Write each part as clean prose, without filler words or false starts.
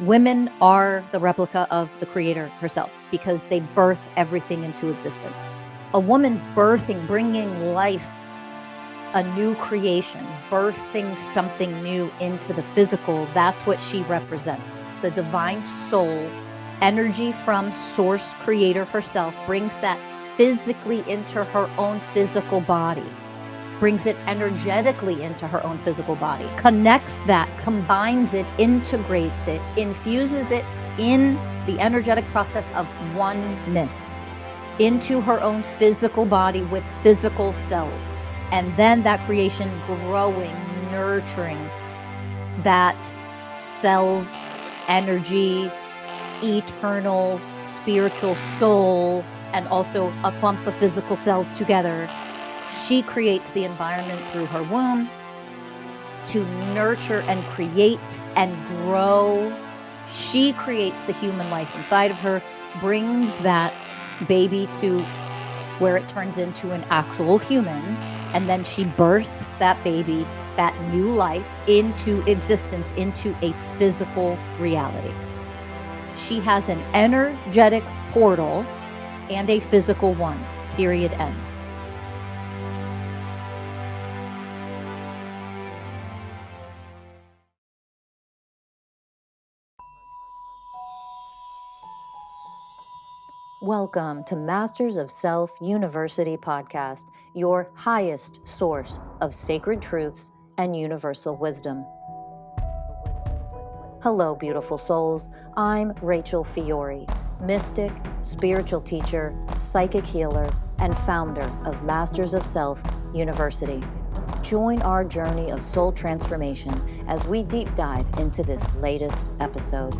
Women are the replica of the creator herself because they birth everything into existence. A woman bringing life, a new creation, birthing something new into the physical, that's what she represents. The divine soul, energy from source creator herself, brings that physically into her own physical body, brings it energetically into her own physical body, connects that, combines it, integrates it, infuses it in the energetic process of oneness into her own physical body with physical cells. And then that creation growing, nurturing that cells, energy, eternal spiritual soul, and also a clump of physical cells together. She creates the environment through her womb to nurture and create and grow. She creates the human life inside of her, brings that baby to where it turns into an actual human, and then she births that baby, that new life, into existence, into a physical reality. She has an energetic portal and a physical one, period, end. Welcome to Masters of Self University podcast, your highest source of sacred truths and universal wisdom. Hello, beautiful souls. I'm Rachel Fiori, mystic, spiritual teacher, psychic healer, and founder of Masters of Self University. Join our journey of soul transformation as we deep dive into this latest episode.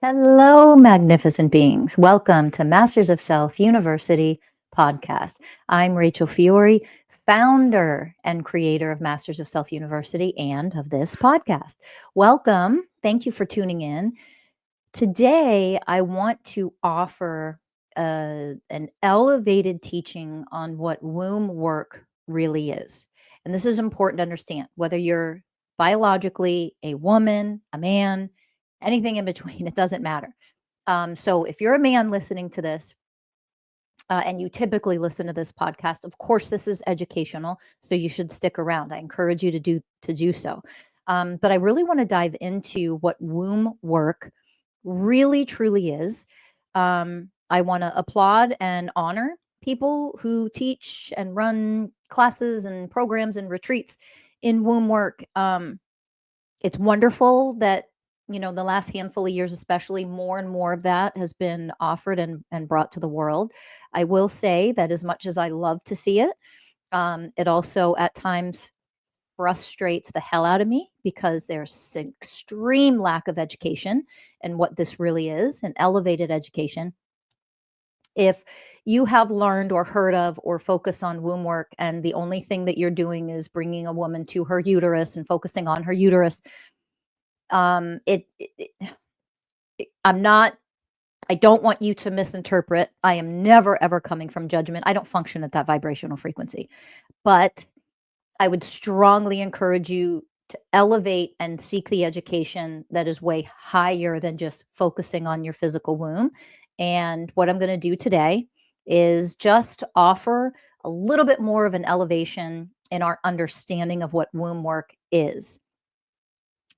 Hello, magnificent beings. Welcome to Masters of Self University podcast. I'm Rachel Fiori, founder and creator of Masters of Self University and of this podcast. Welcome. Thank you for tuning in. Today, I want to offer an elevated teaching on what womb work really is. And this is important to understand, whether you're biologically a woman, a man, anything in between, it doesn't matter. So if you're a man listening to this, and you typically listen to this podcast, of course, this is educational, so you should stick around. I encourage you to do so. But I really want to dive into what womb work really truly is. I want to applaud and honor people who teach and run classes and programs and retreats in womb work. It's wonderful that the last handful of years, especially, more and more of that has been offered and brought to the world. I will say that as much as I love to see it, it also at times frustrates the hell out of me because there's an extreme lack of education and what this really is, an elevated education. If you have learned or heard of or focus on womb work and the only thing that you're doing is bringing a woman to her uterus and focusing on her uterus, I'm not, I don't want you to misinterpret. I am never, ever coming from judgment. I don't function at that vibrational frequency. But I would strongly encourage you to elevate and seek the education that is way higher than just focusing on your physical womb. And what I'm going to do today is just offer a little bit more of an elevation in our understanding of what womb work is,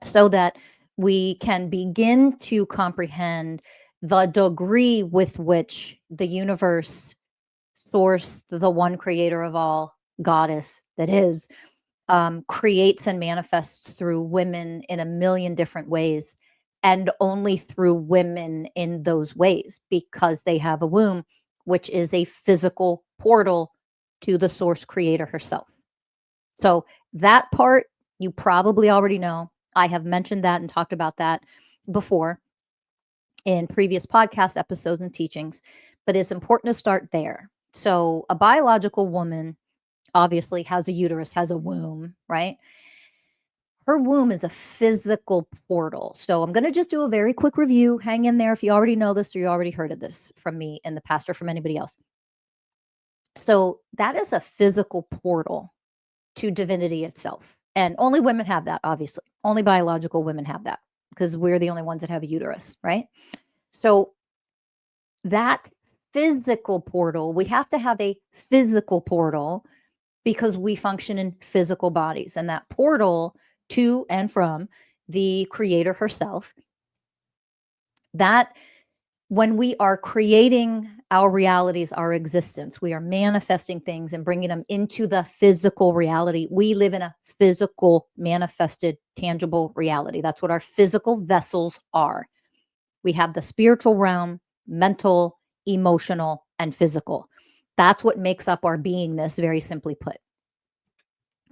so that we can begin to comprehend the degree with which the universe, source, the one creator of all, goddess that is, creates and manifests through women in a million different ways, and only through women in those ways, because they have a womb, which is a physical portal to the source creator herself. So that part you probably already know. I have mentioned that and talked about that before in previous podcast episodes and teachings, but it's important to start there. So a biological woman obviously has a uterus, has a womb, right? Her womb is a physical portal. So I'm going to just do a very quick review. Hang in there if you already know this or you already heard of this from me in the past or from anybody else. So that is a physical portal to divinity itself. And only women have that, obviously. Only biological women have that because we're the only ones that have a uterus, right? So that physical portal, we have to have a physical portal because we function in physical bodies. And that portal to and from the creator herself, that when we are creating our realities, our existence, we are manifesting things and bringing them into the physical reality. We live in a physical, manifested, tangible reality. That's what our physical vessels are. We have the spiritual realm, mental, emotional, and physical. That's what makes up our beingness, very simply put.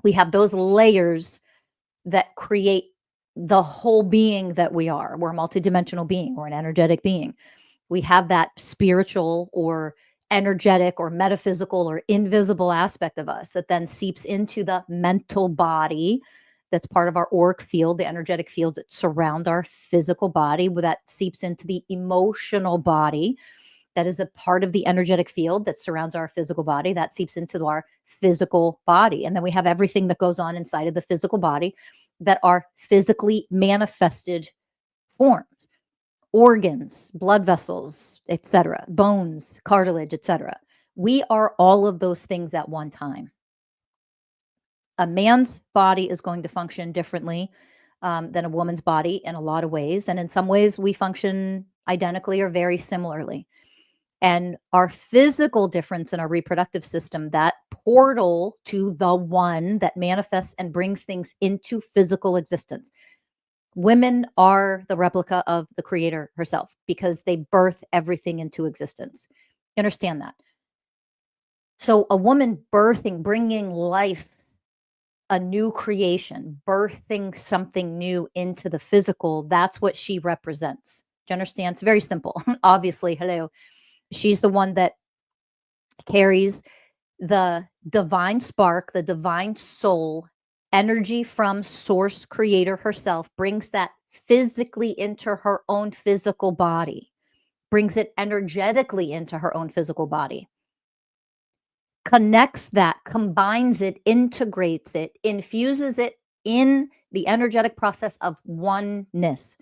We have those layers that create the whole being that we are. We're a multidimensional being, we're an energetic being. We have that spiritual or energetic or metaphysical or invisible aspect of us that then seeps into the mental body. That's part of our auric field, the energetic fields that surround our physical body, that seeps into the emotional body. That is a part of the energetic field that surrounds our physical body, that seeps into our physical body. And then we have everything that goes on inside of the physical body that are physically manifested forms, organs, blood vessels, etc., bones, cartilage, etc. We are all of those things at one time. A man's body is going to function differently than a woman's body in a lot of ways. And in some ways, we function identically or very similarly. And our physical difference in our reproductive system, that portal to the one that manifests and brings things into physical existence. Women are the replica of the creator herself because they birth everything into existence. You understand that? So a woman birthing, bringing life, a new creation, birthing something new into the physical, that's what she represents. Do you understand? It's very simple. Obviously, hello. She's the one that carries the divine spark, the divine soul, energy from source creator herself, brings that physically into her own physical body, brings it energetically into her own physical body, connects that, combines it, integrates it, infuses it in the energetic process of oneness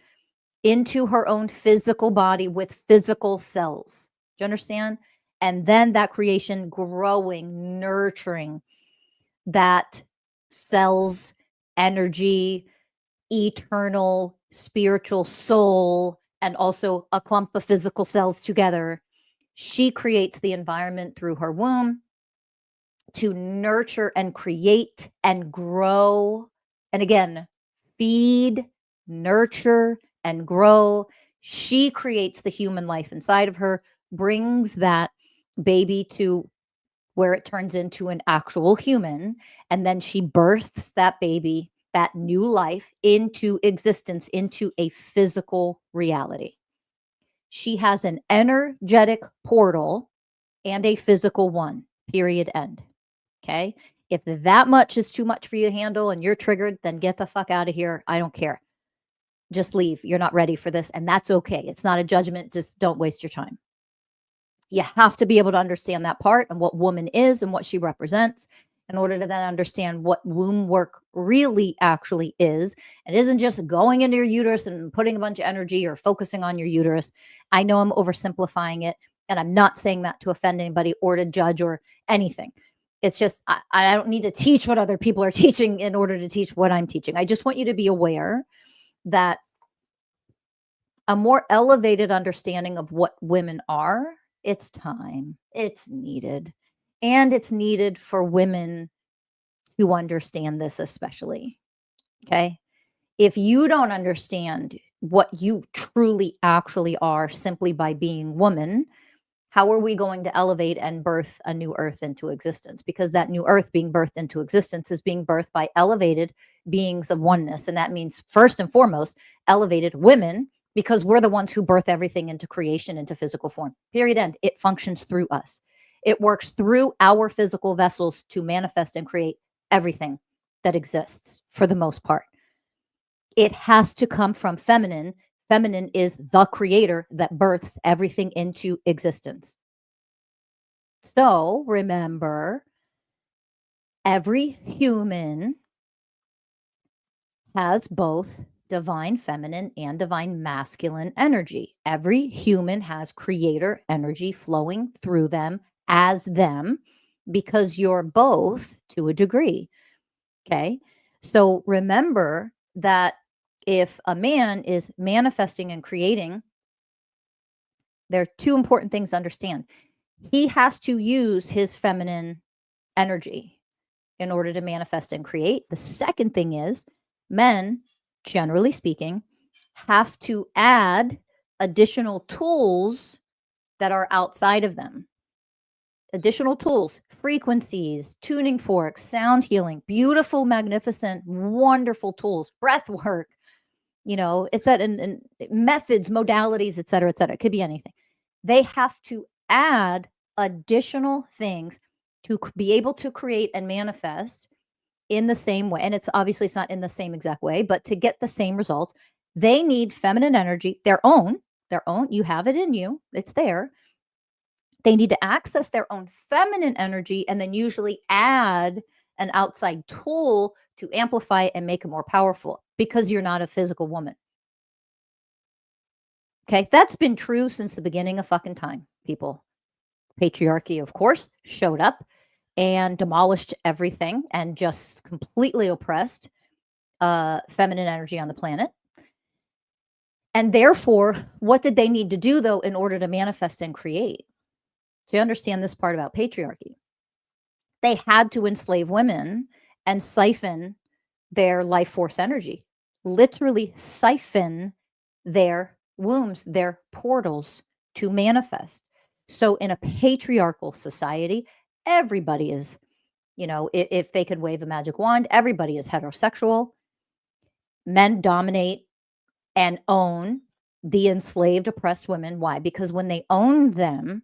into her own physical body with physical cells. Do you understand? And then that creation growing, nurturing that cells, energy, eternal spiritual soul, and also a clump of physical cells together. She creates the environment through her womb to nurture and create and grow. And again, feed, nurture, and grow. She creates the human life inside of her, brings that baby to where it turns into an actual human. And then she births that baby, that new life, into existence, into a physical reality. She has an energetic portal and a physical one, period, end. Okay. If that much is too much for you to handle and you're triggered, then get the fuck out of here. I don't care. Just leave. You're not ready for this. And that's okay. It's not a judgment. Just don't waste your time. You have to be able to understand that part and what woman is and what she represents in order to then understand what womb work really actually is. It isn't just going into your uterus and putting a bunch of energy or focusing on your uterus. I know I'm oversimplifying it, and I'm not saying that to offend anybody or to judge or anything. It's just, I don't need to teach what other people are teaching in order to teach what I'm teaching. I just want you to be aware that a more elevated understanding of what women are, it's time. It's needed. And it's needed for women to understand this, especially. Okay. If you don't understand what you truly actually are simply by being woman, how are we going to elevate and birth a new earth into existence? Because that new earth being birthed into existence is being birthed by elevated beings of oneness. And that means, first and foremost, elevated women, because we're the ones who birth everything into creation, into physical form. Period. End. It functions through us. It works through our physical vessels to manifest and create everything that exists for the most part. It has to come from feminine. Feminine is the creator that births everything into existence. So remember, Every human has both divine feminine and divine masculine energy. Every human has creator energy flowing through them as them because you're both to a degree. Okay. So remember that if a man is manifesting and creating, there are two important things to understand. He has to use his feminine energy in order to manifest and create. The second thing is men, generally speaking, have to add additional tools that are outside of them. Additional tools, frequencies, tuning forks, sound healing, beautiful, magnificent, wonderful tools, breath work, it's that and methods, modalities, et cetera, et cetera. It could be anything. They have to add additional things to be able to create and manifest in the same way. And it's not in the same exact way, but to get the same results, they need feminine energy, their own. You have it in you, it's there. They need to access their own feminine energy and then usually add an outside tool to amplify it and make it more powerful because you're not a physical woman. Okay, that's been true since the beginning of fucking time, people. Patriarchy, of course, showed up and demolished everything and just completely oppressed feminine energy on the planet. And therefore, what did they need to do, though, in order to manifest and create? So you understand this part about patriarchy. They had to enslave women and siphon their life force energy, literally siphon their wombs, their portals to manifest. So in a patriarchal society, everybody is, if they could wave a magic wand, everybody is heterosexual. Men dominate and own the enslaved, oppressed women. Why? Because when they own them,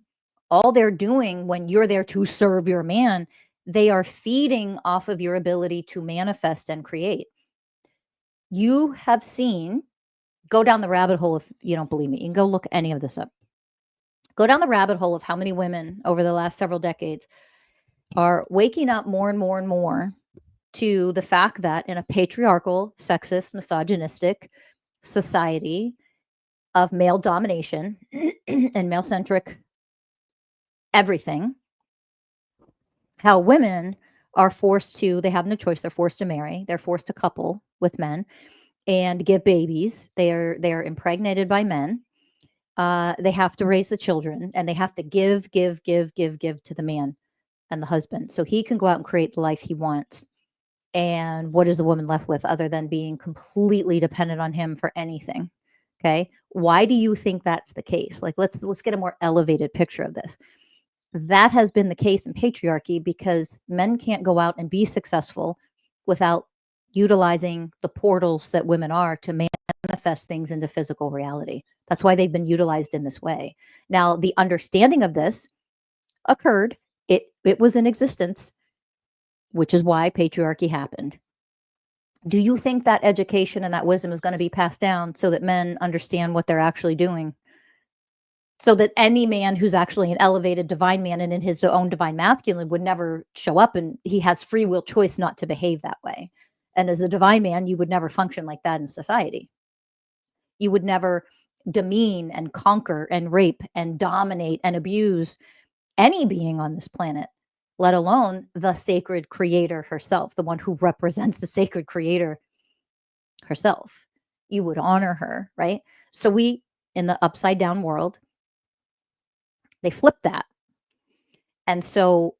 all they're doing when you're there to serve your man, they are feeding off of your ability to manifest and create. You have seen, go down the rabbit hole if you don't believe me. You can go look any of this up. Go down the rabbit hole of how many women over the last several decades are waking up more and more and more to the fact that in a patriarchal, sexist, misogynistic society of male domination and male-centric everything, how women are forced to, they have no choice, they're forced to marry, they're forced to couple with men and give babies. They are impregnated by men. They have to raise the children and they have to give to the man and the husband so he can go out and create the life he wants. And what is the woman left with other than being completely dependent on him for anything? Okay. Why do you think that's the case? Like, let's get a more elevated picture of this. That has been the case in patriarchy because men can't go out and be successful without utilizing the portals that women are to manifest things into physical reality. That's why they've been utilized in this way. Now, the understanding of this occurred. It was in existence, which is why patriarchy happened. Do you think that education and that wisdom is going to be passed down so that men understand what they're actually doing? So that any man who's actually an elevated divine man and in his own divine masculine would never show up, and he has free will choice not to behave that way. And as a divine man, you would never function like that in society. You would never demean and conquer and rape and dominate and abuse any being on this planet, let alone the sacred creator herself, the one who represents the sacred creator herself. You would honor her, right? So we, in the upside down world, they flip that. And so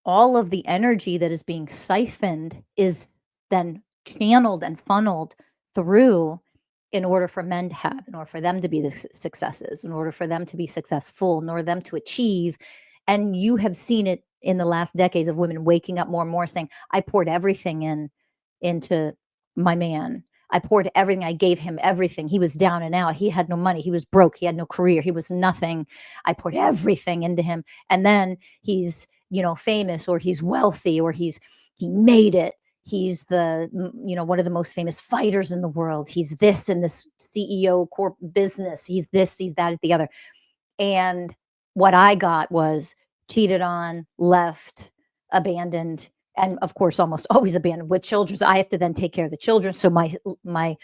all of the energy that is being siphoned is then channeled and funneled through in order for men to have, in order for them to be the successes, in order for them to be successful, in order for them to achieve. And you have seen it in the last decades of women waking up more and more saying, I poured everything into my man. I poured everything. I gave him everything. He was down and out. He had no money. He was broke. He had no career. He was nothing. I poured everything into him. And then he's, famous, or he's wealthy, or he made it. He's the, one of the most famous fighters in the world. He's this in this CEO corp business. He's this, he's that, the other. And what I got was cheated on, left, abandoned, and of course, almost always abandoned with children. So I have to then take care of the children. So my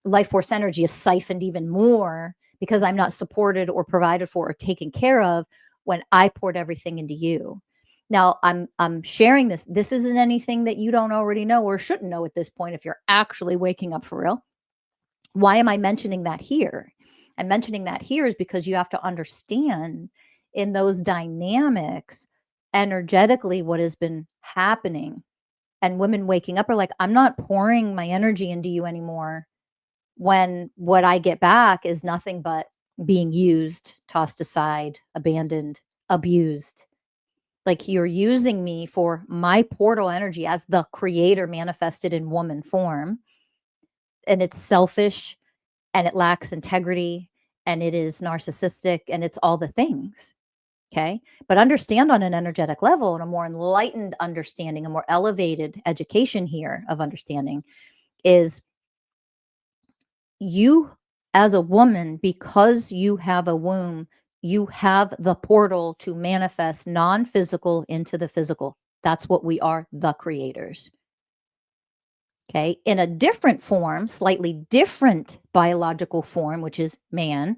life force energy is siphoned even more because I'm not supported or provided for or taken care of when I poured everything into you. Now I'm sharing this. This isn't anything that you don't already know or shouldn't know at this point if you're actually waking up for real. Why am I mentioning that here? I'm mentioning that here is because you have to understand in those dynamics energetically what has been happening. And women waking up are like, I'm not pouring my energy into you anymore when what I get back is nothing but being used, tossed aside, abandoned, abused. Like you're using me for my portal energy as the creator manifested in woman form. And it's selfish and it lacks integrity and it is narcissistic and it's all the things. Okay. But understand on an energetic level and a more enlightened understanding, a more elevated education here of understanding is you as a woman, because you have a womb, you have the portal to manifest non-physical into the physical. That's what we are, the creators. Okay. In a different form, slightly different biological form, which is man,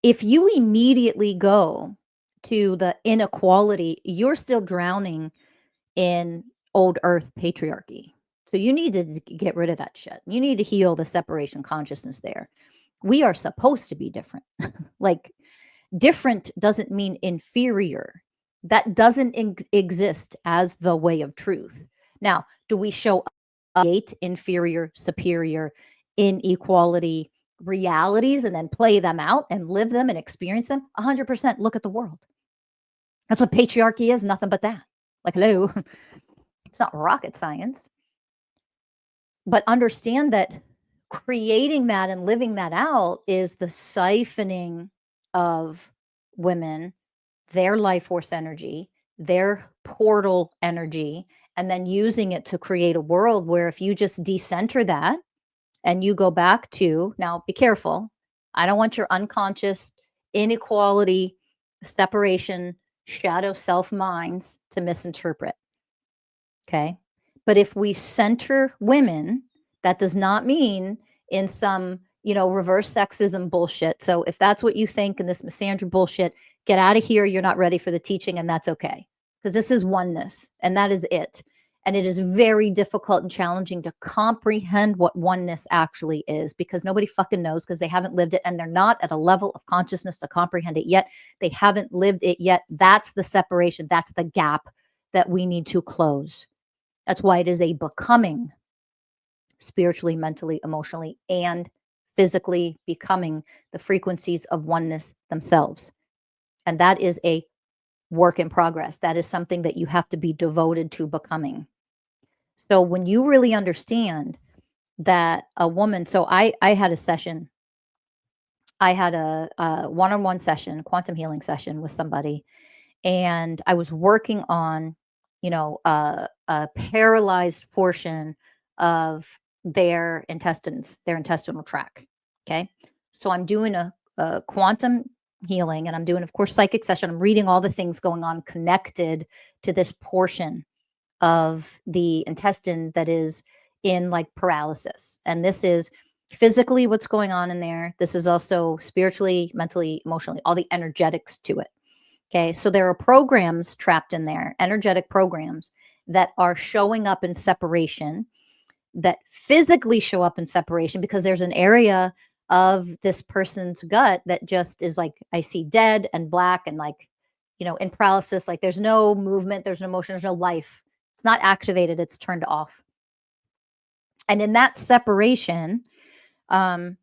if you immediately go to the inequality, you're still drowning in old earth patriarchy. So you need to get rid of that shit. You need to heal the separation consciousness there. We are supposed to be different. Like different doesn't mean inferior. That doesn't exist as the way of truth. Now, do we show inferior, superior, inequality realities and then play them out and live them and experience them? 100%. Look at the world. That's what patriarchy is, nothing but that. Like, hello. It's not rocket science. But understand that creating that and living that out is the siphoning of women, their life force energy, their portal energy, and then using it to create a world where if you just decenter that and you go back to, now be careful. I don't want your unconscious inequality, separation, shadow self minds to misinterpret. Okay. But if we center women, that does not mean in some, reverse sexism bullshit. So if that's what you think in this misandry bullshit, get out of here. You're not ready for the teaching, and that's okay. Because this is oneness, and that is it. And it is very difficult and challenging to comprehend what oneness actually is because nobody fucking knows because they haven't lived it and they're not at a level of consciousness to comprehend it yet. They haven't lived it yet. That's the separation. That's the gap that we need to close. That's why it is a becoming, spiritually, mentally, emotionally, and physically becoming the frequencies of oneness themselves. And that is a work in progress. That is something that you have to be devoted to becoming. So when you really understand that a woman, so I had a session, I had a one-on-one session, quantum healing session with somebody, and I was working on, a paralyzed portion of their intestines, their intestinal tract. Okay. So I'm doing a quantum healing and I'm doing, of course, psychic session. I'm reading all the things going on connected to this portion of the intestine that is in like paralysis. And this is physically what's going on in there. This is also spiritually, mentally, emotionally, all the energetics to it. Okay. So there are programs trapped in there, energetic programs that are showing up in separation, that physically show up in separation because there's an area of this person's gut that just is like, I see dead and black and like, in paralysis, like there's no movement, there's no motion, there's no life. It's not activated, it's turned off. And in that separation, then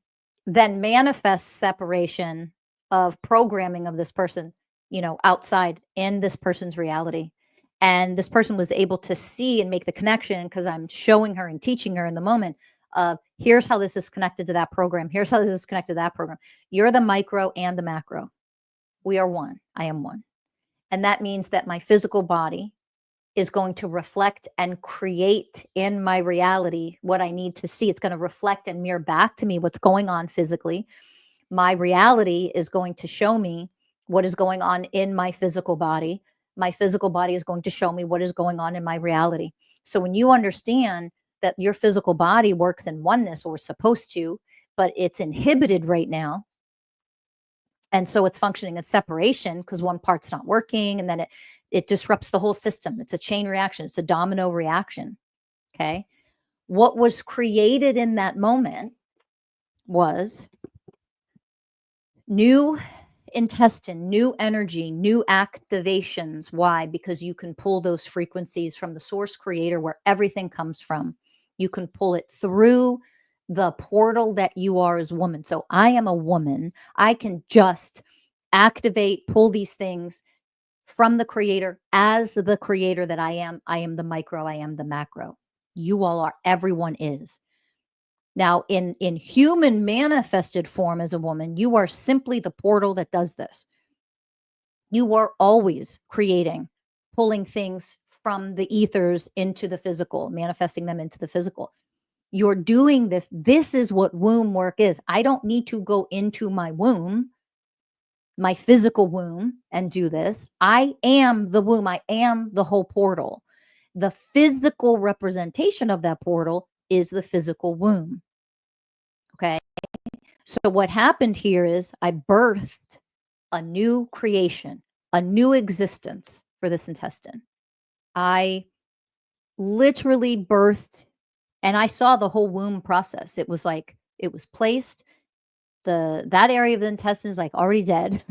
manifests separation of programming of this person, outside in this person's reality. And this person was able to see and make the connection because I'm showing her and teaching her in the moment of here's how this is connected to that program. Here's how this is connected to that program. You're the micro and the macro. We are one. I am one. And that means that my physical body is going to reflect and create in my reality what I need to see. It's going to reflect and mirror back to me what's going on physically. My reality is going to show me what is going on in my physical body. my physical body is going to show me what is going on in my reality. So when you understand that your physical body works in oneness, or supposed to, but it's inhibited right now, and so it's functioning in separation because one part's not working, and then it disrupts the whole system. It's a chain reaction. It's a domino reaction. Okay. What was created in that moment was new intestine, new energy, new activations. Why? Because you can pull those frequencies from the source creator where everything comes from. You can pull it through the portal that you are as woman. So I am a woman. I can just activate, pull these things from the creator as the creator that I am. I am the micro, I am the macro. You all are, everyone is. Now, in human manifested form as a woman, you are simply the portal that does this. You are always creating, pulling things from the ethers into the physical, manifesting them into the physical. You're doing this. This is what womb work is. I don't need to go into my womb, my physical womb, and do this. I am the womb. I am the whole portal. The physical representation of that portal is the physical womb. Okay. So what happened here is I birthed a new creation, a new existence for this intestine. I literally birthed, and I saw the whole womb process. It was like it was placed. That area of the intestine is like already dead,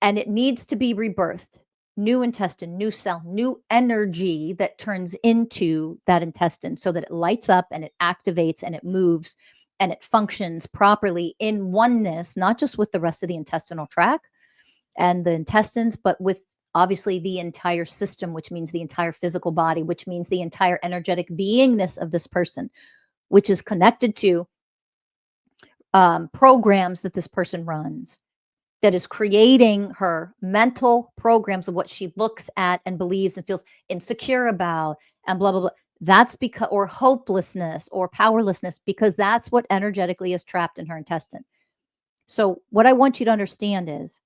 and it needs to be rebirthed. New intestine, new cell, new energy that turns into that intestine so that it lights up and it activates and it moves and it functions properly in oneness, not just with the rest of the intestinal tract and the intestines, but with obviously the entire system, which means the entire physical body, which means the entire energetic beingness of this person, which is connected to programs that this person runs, that is creating her mental programs of what she looks at and believes and feels insecure about and blah, blah, blah. That's because, or hopelessness or powerlessness, because that's what energetically is trapped in her intestine. So what I want you to understand is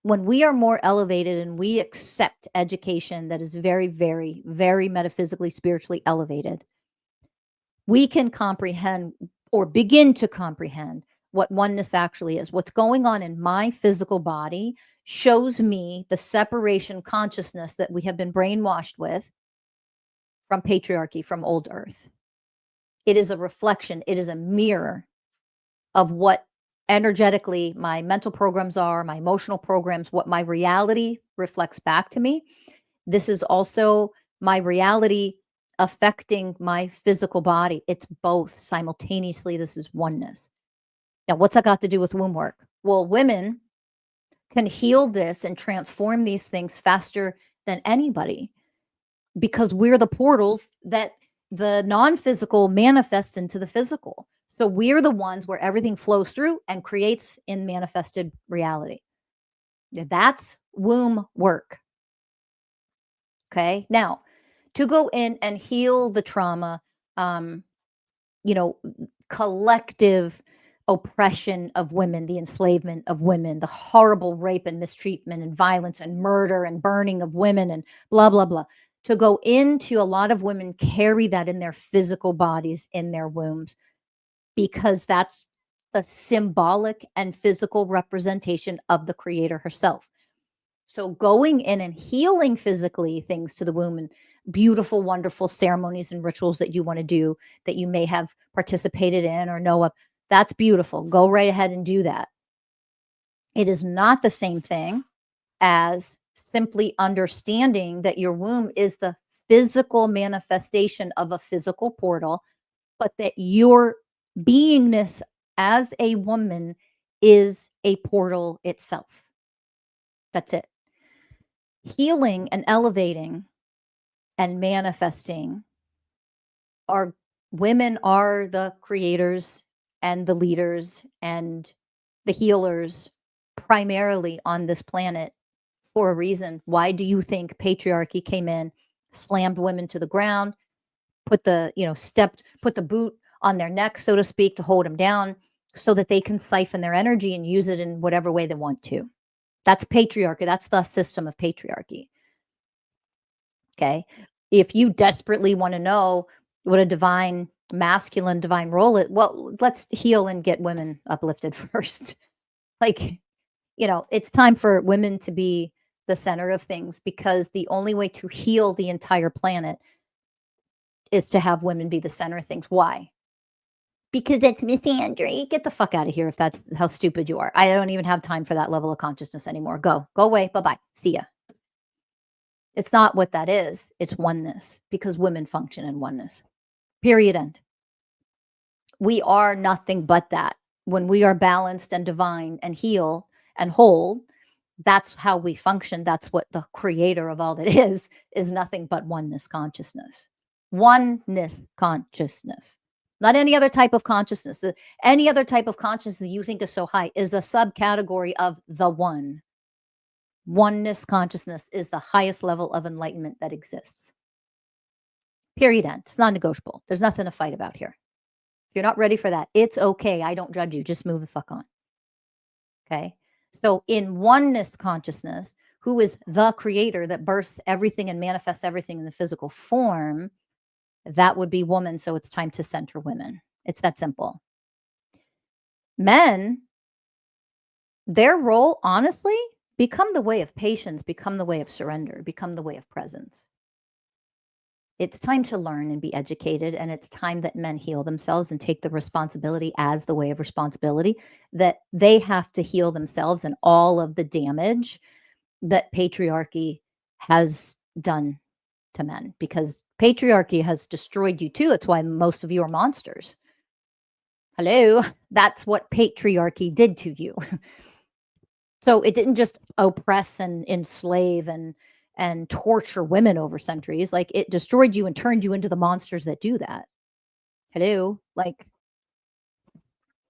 when we are more elevated and we accept education that is very, very, very metaphysically, spiritually elevated, we can comprehend or begin to comprehend what oneness actually is. What's going on in my physical body shows me the separation consciousness that we have been brainwashed with from patriarchy, from old earth. It is a reflection, it is a mirror of what energetically my mental programs are, my emotional programs, what my reality reflects back to me. This is also my reality affecting my physical body. It's both simultaneously. This is oneness. Now, what's that got to do with womb work? Well, women can heal this and transform these things faster than anybody because we're the portals that the non-physical manifests into the physical. So we're the ones where everything flows through and creates in manifested reality. That's womb work. Okay. Now, to go in and heal the trauma, you know, collective oppression of women, the enslavement of women, the horrible rape and mistreatment and violence and murder and burning of women and blah, blah, blah. To go into, a lot of women carry that in their physical bodies, in their wombs, because that's the symbolic and physical representation of the creator herself. So going in and healing physically things to the womb and beautiful, wonderful ceremonies and rituals that you want to do that you may have participated in or know of, that's beautiful. Go right ahead and do that. It is not the same thing as simply understanding that your womb is the physical manifestation of a physical portal, but that your beingness as a woman is a portal itself. That's it. Healing and elevating and manifesting are, women are the creators and the leaders and the healers primarily on this planet for a reason. Why do you think patriarchy came in, slammed women to the ground, put the, put the boot on their neck, so to speak, to hold them down so that they can siphon their energy and use it in whatever way they want to? That's patriarchy. That's the system of patriarchy. Okay. If you desperately want to know what a divine masculine divine role is, well, let's heal and get women uplifted first. Like, it's time for women to be the center of things, because the only way to heal the entire planet is to have women be the center of things. Why? Because that's misandry. Get the fuck out of here if that's how stupid you are. I don't even have time for that level of consciousness anymore. Go away. Bye-bye. See ya. It's not what that is. It's oneness, because women function in oneness. Period. End. We are nothing but that. When we are balanced and divine and heal and whole, that's how we function. That's what the creator of all that is nothing but oneness consciousness. Oneness consciousness. Not any other type of consciousness. Any other type of consciousness that you think is so high is a subcategory of the one. Oneness consciousness is the highest level of enlightenment that exists. Period. End. It's non-negotiable. There's nothing to fight about here. If you're not ready for that, it's okay. I don't judge you. Just move the fuck on. Okay. So in oneness consciousness, who is the creator that births everything and manifests everything in the physical form, that would be woman. So it's time to center women. It's that simple. Men, their role, honestly, become the way of patience, become the way of surrender, become the way of presence. It's time to learn and be educated, and it's time that men heal themselves and take the responsibility as the way of responsibility, that they have to heal themselves and all of the damage that patriarchy has done to men, because patriarchy has destroyed you too. It's why most of you are monsters. Hello, that's what patriarchy did to you. So it didn't just oppress and enslave and torture women over centuries. Like, it destroyed you and turned you into the monsters that do that. Hello, like,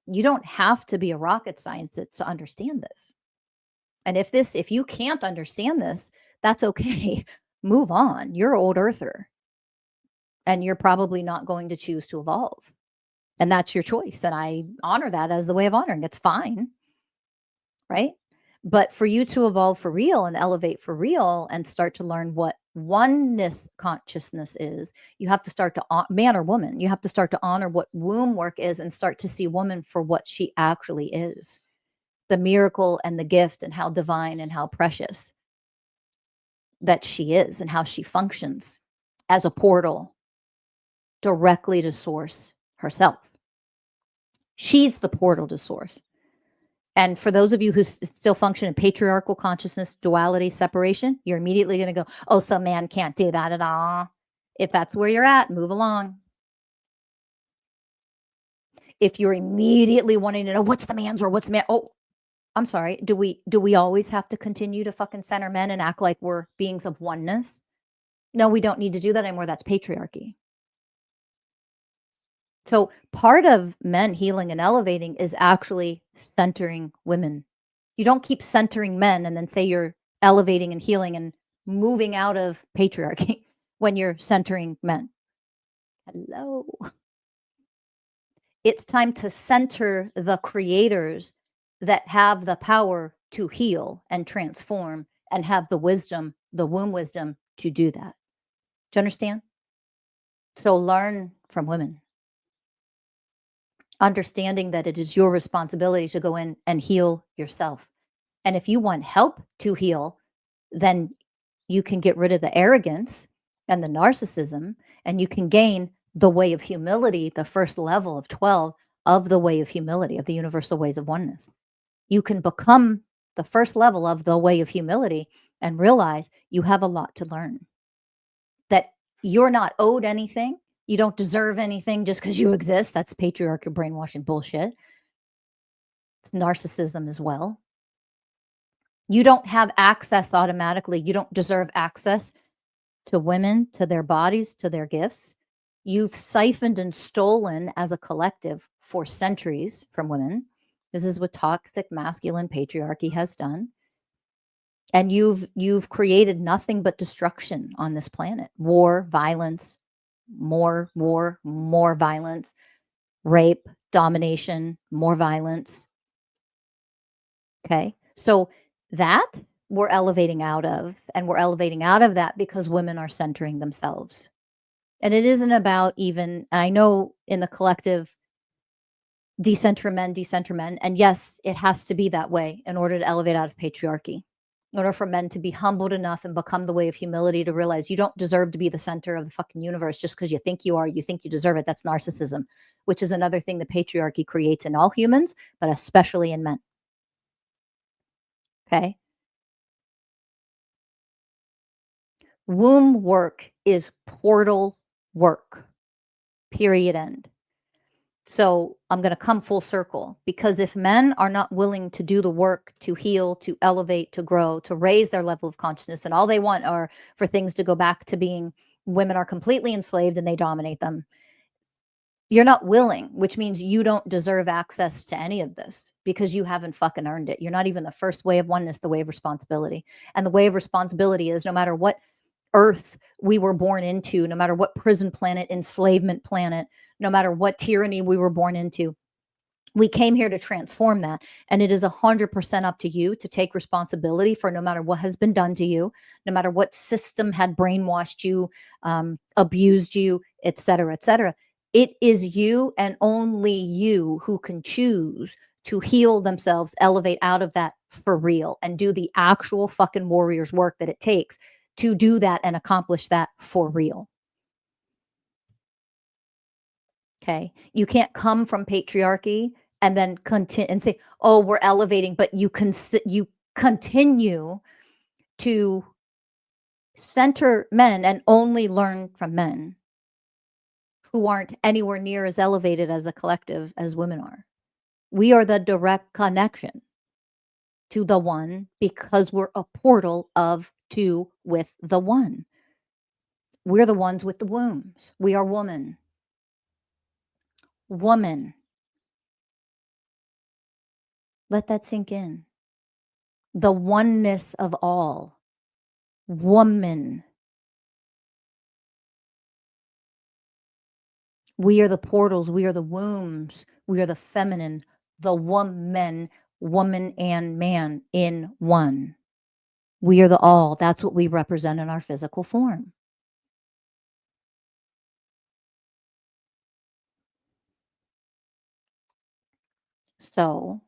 you don't have to be a rocket scientist to understand this. And if you can't understand this, that's okay. Move on. You're an old earther, and you're probably not going to choose to evolve. And that's your choice. And I honor that as the way of honoring. It's fine. Right? But for you to evolve for real and elevate for real and start to learn what oneness consciousness is, you have to start to, man or woman, you have to start to honor what womb work is and start to see woman for what she actually is. The miracle and the gift, and how divine and how precious that she is, and how she functions as a portal directly to source herself. She's the portal to source. And for those of you who still function in patriarchal consciousness, duality, separation, you're immediately going to go, oh, some man can't do that at all. If that's where you're at, move along. If you're immediately wanting to know what's the man's or what's the man, oh, I'm sorry. Do we always have to continue to fucking center men and act like we're beings of oneness? No, we don't need to do that anymore. That's patriarchy. So part of men healing and elevating is actually centering women. You don't keep centering men and then say you're elevating and healing and moving out of patriarchy when you're centering men. Hello. It's time to center the creators that have the power to heal and transform and have the wisdom, the womb wisdom to do that. Do you understand? So learn from women. Understanding that it is your responsibility to go in and heal yourself. And if you want help to heal, then you can get rid of the arrogance and the narcissism, and you can gain the way of humility, the first level of 12 of the way of humility, of the universal ways of oneness. You can become the first level of the way of humility and realize you have a lot to learn, that you're not owed anything. You don't deserve anything just because you exist. That's patriarchal brainwashing bullshit. It's narcissism as well. You don't have access automatically. You don't deserve access to women, to their bodies, to their gifts. You've siphoned and stolen as a collective for centuries from women. This is what toxic masculine patriarchy has done. And you've created nothing but destruction on this planet. War, violence, more war, more violence, rape, domination, more violence. Okay. So That we're elevating out of, and we're elevating out of that because women are centering themselves. And it isn't about even, I know in the collective, decenter men. And yes, it has to be that way in order to elevate out of patriarchy. In order for men to be humbled enough and become the way of humility to realize you don't deserve to be the center of the fucking universe just because you think you are, you think you deserve it. That's narcissism, which is another thing the patriarchy creates in all humans, but especially in men. Okay. Womb work is portal work, period, end. So I'm going to come full circle, because if men are not willing to do the work to heal, to elevate, to grow, to raise their level of consciousness, and all they want are for things to go back to being women are completely enslaved and they dominate them, you're not willing, which means you don't deserve access to any of this because you haven't fucking earned it. You're not even the first way of oneness, the way of responsibility. And the way of responsibility is no matter what earth we were born into, no matter what prison planet, enslavement planet, no matter what tyranny we were born into, we came here to transform that. And it is 100% up to you to take responsibility for no matter what has been done to you, no matter what system had brainwashed you, abused you, et cetera, et cetera. It is you and only you who can choose to heal themselves, elevate out of that for real, and do the actual fucking warrior's work that it takes to do that and accomplish that for real. Okay. You can't come from patriarchy and then continue and say, oh, we're elevating, but you continue to center men and only learn from men who aren't anywhere near as elevated as a collective as women are. We are the direct connection to the one because we're a portal of two with the one. We're the ones with the wombs. We are woman. Woman. Let that sink in. The oneness of all. Woman. We are the portals. We are the wombs. We are the feminine, the woman and man in one. We are the all. That's what we represent in our physical form. So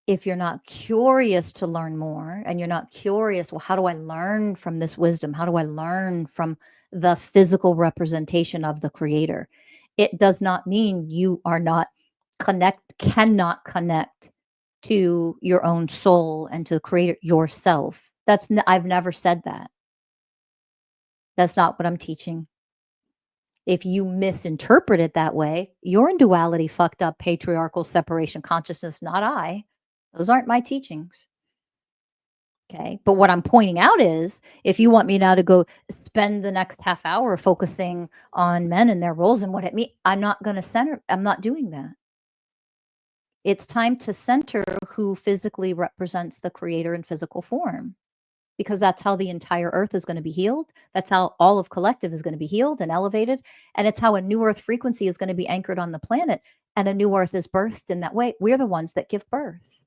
if you're not curious to learn more and you're not curious, well, how do I learn from this wisdom? How do I learn from the physical representation of the creator? It does not mean you are not cannot connect to your own soul and to the creator yourself. I've never said that. That's not what I'm teaching. If you misinterpret it that way, you're in duality, fucked up, patriarchal separation consciousness, not I. Those aren't my teachings. Okay. But what I'm pointing out is if you want me now to go spend the next half hour focusing on men and their roles and what it means, I'm not going to center, I'm not doing that. It's time to center who physically represents the creator in physical form, because that's how the entire earth is going to be healed. That's how all of collective is going to be healed and elevated. And it's how a new earth frequency is going to be anchored on the planet. And a new earth is birthed in that way. We're the ones that give birth.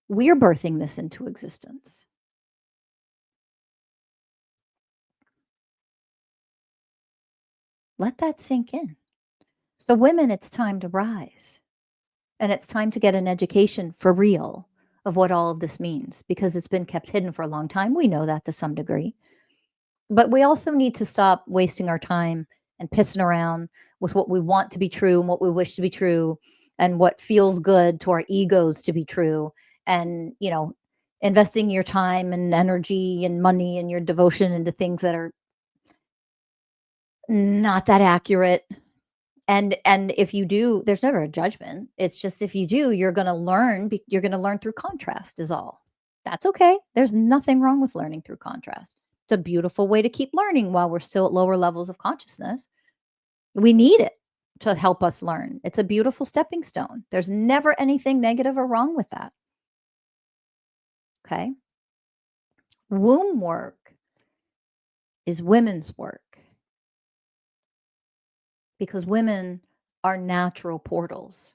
We're birthing this into existence. Let that sink in. So women, it's time to rise. And it's time to get an education for real of what all of this means, because it's been kept hidden for a long time. We know that to some degree. But we also need to stop wasting our time and pissing around with what we want to be true and what we wish to be true and what feels good to our egos to be true. And, investing your time and energy and money and your devotion into things that are not that accurate. And if you do, there's never a judgment. It's just if you do, you're going to learn. You're going to learn through contrast is all. That's okay. There's nothing wrong with learning through contrast. It's a beautiful way to keep learning while we're still at lower levels of consciousness. We need it to help us learn. It's a beautiful stepping stone. There's never anything negative or wrong with that. Okay. Womb work is women's work because women are natural portals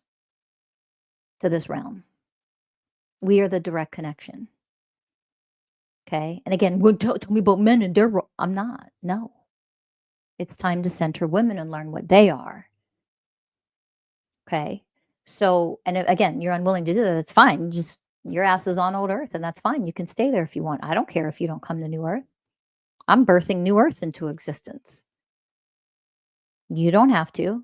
to this realm. We are the direct connection. Okay. And again, well, tell me about men and their role. I'm not. No. It's time to center women and learn what they are. Okay. So, and again, you're unwilling to do that. That's fine. Just your ass is on old earth, and that's fine. You can stay there if you want. I don't care if you don't come to new earth. I'm birthing new earth into existence. You don't have to.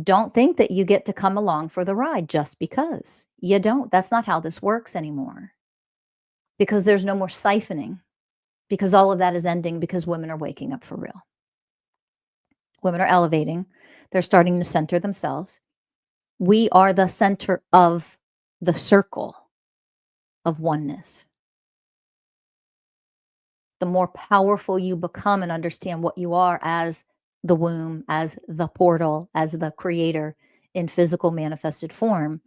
Don't think that you get to come along for the ride just because. You don't. That's not how this works anymore. Because there's no more siphoning. Because all of that is ending because women are waking up for real. Women are elevating. They're starting to center themselves. We are the center of the circle of oneness. The more powerful you become and understand what you are as the womb, as the portal, as the creator in physical manifested form,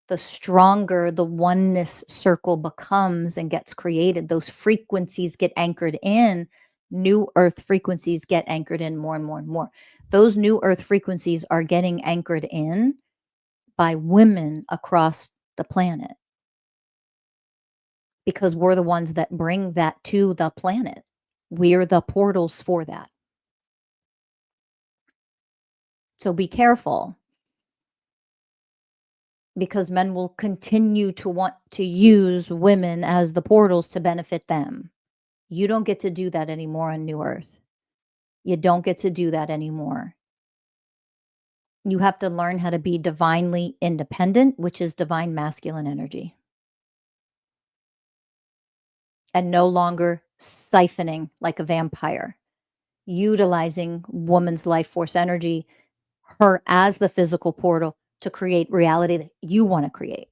the stronger the oneness circle becomes and gets created. Those frequencies get anchored in. New earth frequencies get anchored in more and more and more. Those new earth frequencies are getting anchored in by women across the planet because we're the ones that bring that to the planet. We're the portals for that. So be careful, because men will continue to want to use women as the portals to benefit them. You don't get to do that anymore on New Earth. You don't get to do that anymore. You have to learn how to be divinely independent, which is divine masculine energy. And no longer siphoning like a vampire, utilizing woman's life force energy, her as the physical portal to create reality that you want to create.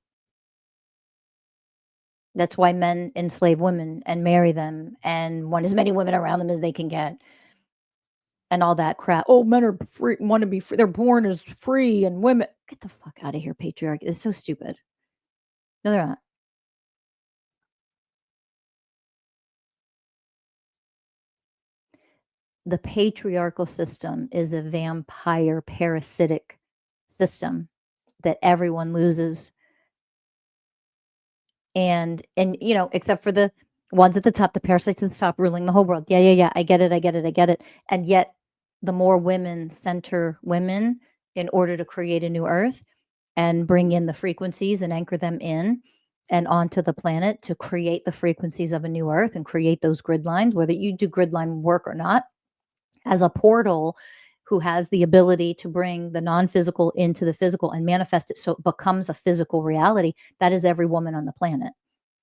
That's why men enslave women and marry them and want as many women around them as they can get and all that crap. Oh, men are free, want to be free. They're born as free, and women, get the fuck out of here, patriarchy. It's so stupid. No, they're not. The patriarchal system is a vampire parasitic system that everyone loses. And you know, except for the ones at the top, the parasites at the top ruling the whole world. Yeah. I get it. And yet the more women center women in order to create a new earth and bring in the frequencies and anchor them in and onto the planet to create the frequencies of a new earth and create those grid lines, whether you do grid line work or not, as a portal who has the ability to bring the non-physical into the physical and manifest it so it becomes a physical reality. That is every woman on the planet,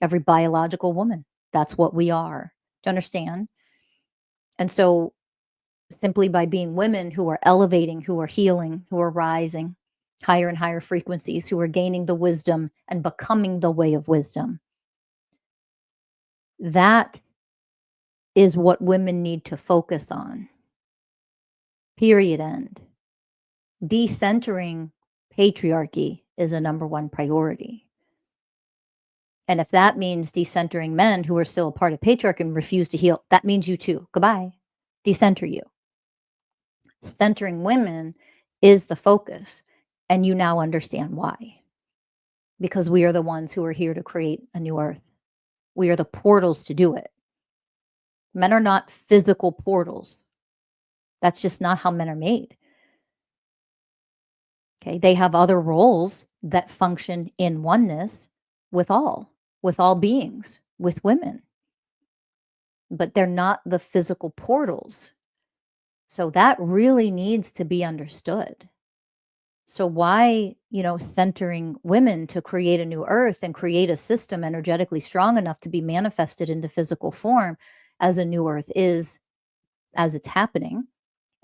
every biological woman. That's what we are. Do you understand? And so simply by being women who are elevating, who are healing, who are rising higher and higher frequencies, who are gaining the wisdom and becoming the way of wisdom, that is what women need to focus on. Period. End. Decentering patriarchy is a number one priority. And if that means decentering men who are still a part of patriarchy and refuse to heal, that means you too. Goodbye. Decenter you. Centering women is the focus. And you now understand why. Because we are the ones who are here to create a new earth. We are the portals to do it. Men are not physical portals. That's just not how men are made. Okay, they have other roles that function in oneness with all beings, with women. But they're not the physical portals. So that really needs to be understood. So why, centering women to create a new earth and create a system energetically strong enough to be manifested into physical form as a new earth is, as it's happening,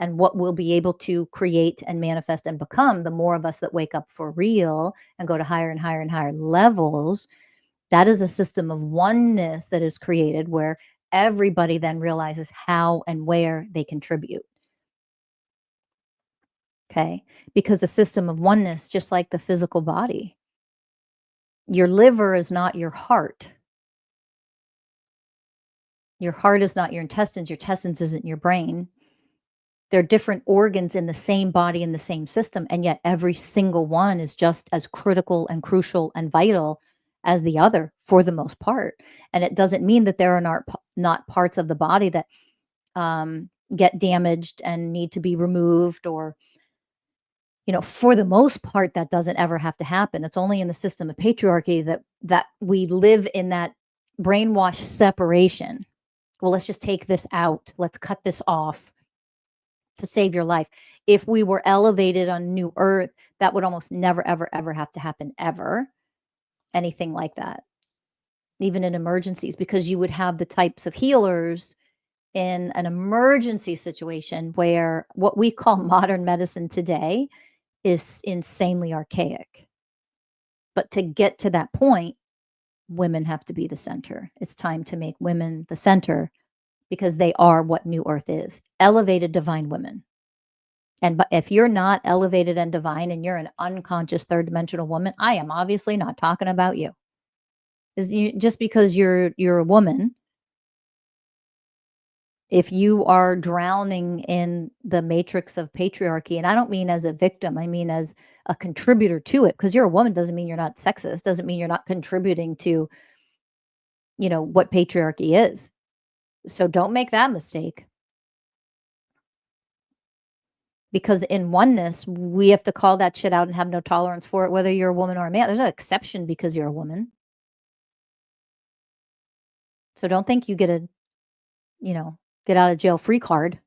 and what we'll be able to create and manifest and become, the more of us that wake up for real and go to higher and higher and higher levels. That is a system of oneness that is created where everybody then realizes how and where they contribute. Okay. Because the system of oneness, just like the physical body, your liver is not your heart. Your heart is not your intestines. Your intestines isn't your brain. They're different organs in the same body, in the same system. And yet every single one is just as critical and crucial and vital as the other for the most part. And it doesn't mean that there are not parts of the body that get damaged and need to be removed, or for the most part, that doesn't ever have to happen. It's only in the system of patriarchy that we live in that brainwashed separation. Well, let's just take this out. Let's cut this off to save your life. If we were elevated on New Earth, that would almost never, ever, ever have to happen, ever. Anything like that, even in emergencies, because you would have the types of healers in an emergency situation where what we call modern medicine today is insanely archaic. But to get to that point, women have to be the center. It's time to make women the center, because they are what New Earth is, elevated divine women. And if you're not elevated and divine and you're an unconscious third dimensional woman, I am obviously not talking about you. Just because you're a woman, if you are drowning in the matrix of patriarchy, and I don't mean as a victim, I mean as a contributor to it, because you're a woman doesn't mean you're not sexist, doesn't mean you're not contributing to, what patriarchy is. So don't make that mistake. Because in oneness, we have to call that shit out and have no tolerance for it, whether you're a woman or a man. There's no exception because you're a woman. So don't think you get a, get out of jail free card.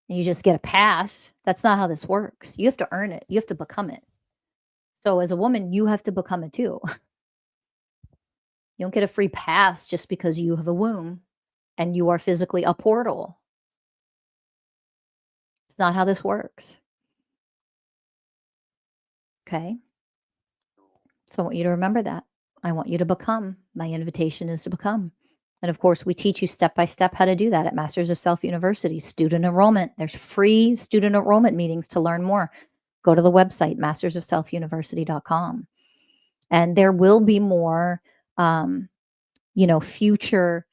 You just get a pass. That's not how this works. You have to earn it. You have to become it. So as a woman, you have to become it too. You don't get a free pass just because you have a womb and you are physically a portal. It's not how this works. Okay? So I want you to remember that. I want you to become. My invitation is to become. And of course, we teach you step by step how to do that at Masters of Self University, student enrollment. There's free student enrollment meetings to learn more. Go to the website, mastersofselfuniversity.com. And there will be more, future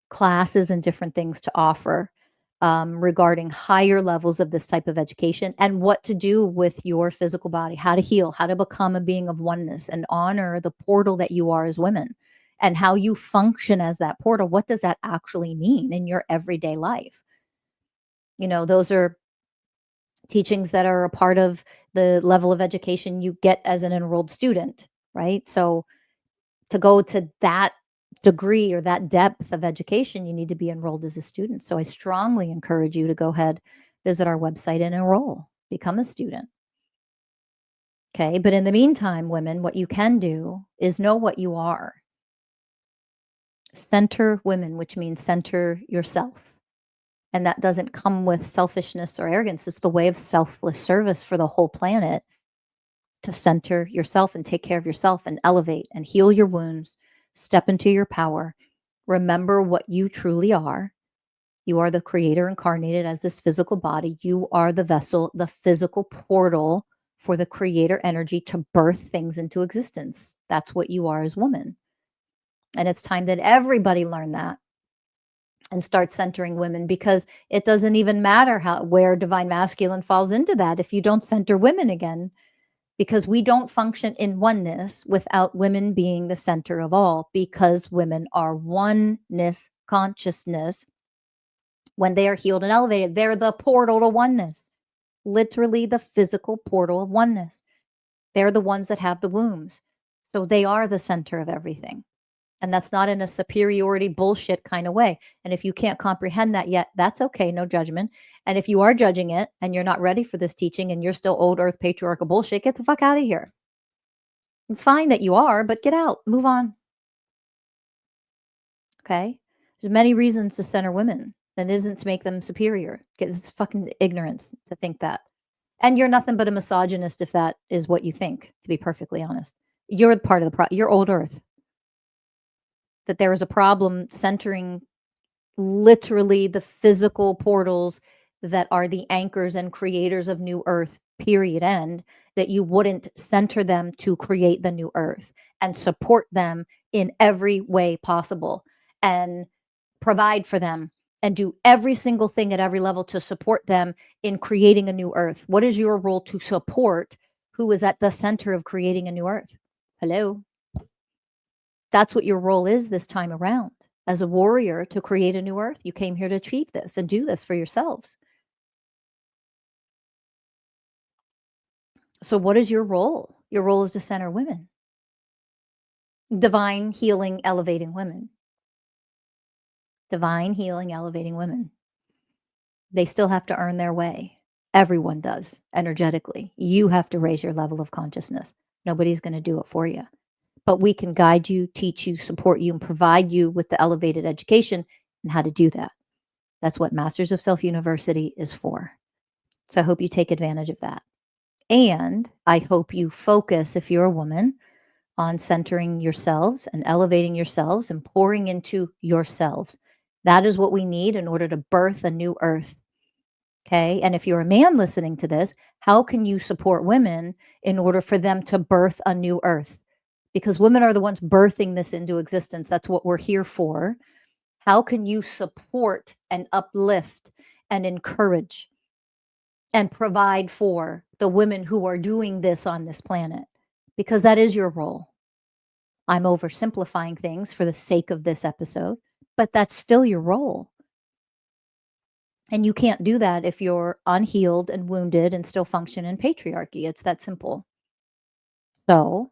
classes and different things to offer regarding higher levels of this type of education and what to do with your physical body, how to heal, how to become a being of oneness and honor the portal that you are as women, and how you function as that portal. What does that actually mean in your everyday life? Those are teachings that are a part of the level of education you get as an enrolled student, right? So to go to that degree or that depth of education, you need to be enrolled as a student. So I strongly encourage you to go ahead, visit our website and enroll, become a student. Okay. But in the meantime, women, what you can do is know what you are. Center women, which means center yourself. And that doesn't come with selfishness or arrogance. It's the way of selfless service for the whole planet, to center yourself and take care of yourself and elevate and heal your wounds, step into your power. Remember what you truly are. You are the creator incarnated as this physical body. You are the vessel, the physical portal for the creator energy to birth things into existence. That's what you are as woman. And it's time that everybody learn that and start centering women, because it doesn't even matter where divine masculine falls into that if you don't center women again, because we don't function in oneness without women being the center of all, because women are oneness consciousness. When they are healed and elevated, they're the portal to oneness, literally the physical portal of oneness. They're the ones that have the wombs. So they are the center of everything. And that's not in a superiority bullshit kind of way. And if you can't comprehend that yet, that's okay. No judgment. And if you are judging it and you're not ready for this teaching and you're still old earth patriarchal bullshit, get the fuck out of here. It's fine that you are, but get out, move on. Okay. There's many reasons to center women. And it isn't to make them superior. It's fucking ignorance to think that. And you're nothing but a misogynist if that is what you think, to be perfectly honest. You're part of the problem. You're old earth. That there is a problem centering literally the physical portals that are the anchors and creators of new earth, period, end, that you wouldn't center them to create the new earth and support them in every way possible and provide for them and do every single thing at every level to support them in creating a new earth. What is your role to support who is at the center of creating a new earth? Hello? That's what your role is this time around. As a warrior to create a new earth, you came here to achieve this and do this for yourselves. So what is your role? Your role is to center women. Divine, healing, elevating women. Divine, healing, elevating women. They still have to earn their way. Everyone does, energetically. You have to raise your level of consciousness. Nobody's going to do it for you. But we can guide you, teach you, support you, and provide you with the elevated education and how to do that. That's what Masters of Self University is for. So I hope you take advantage of that. And I hope you focus, if you're a woman, on centering yourselves and elevating yourselves and pouring into yourselves. That is what we need in order to birth a new earth. Okay. And if you're a man listening to this, how can you support women in order for them to birth a new earth? Because women are the ones birthing this into existence. That's what we're here for. How can you support and uplift and encourage and provide for the women who are doing this on this planet? Because that is your role. I'm oversimplifying things for the sake of this episode, but that's still your role. And you can't do that if you're unhealed and wounded and still function in patriarchy. It's that simple. So,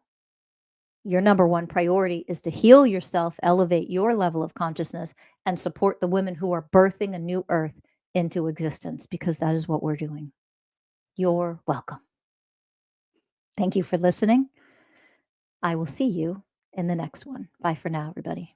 your number one priority is to heal yourself, elevate your level of consciousness, and support the women who are birthing a new earth into existence, because that is what we're doing. You're welcome. Thank you for listening. I will see you in the next one. Bye for now, everybody.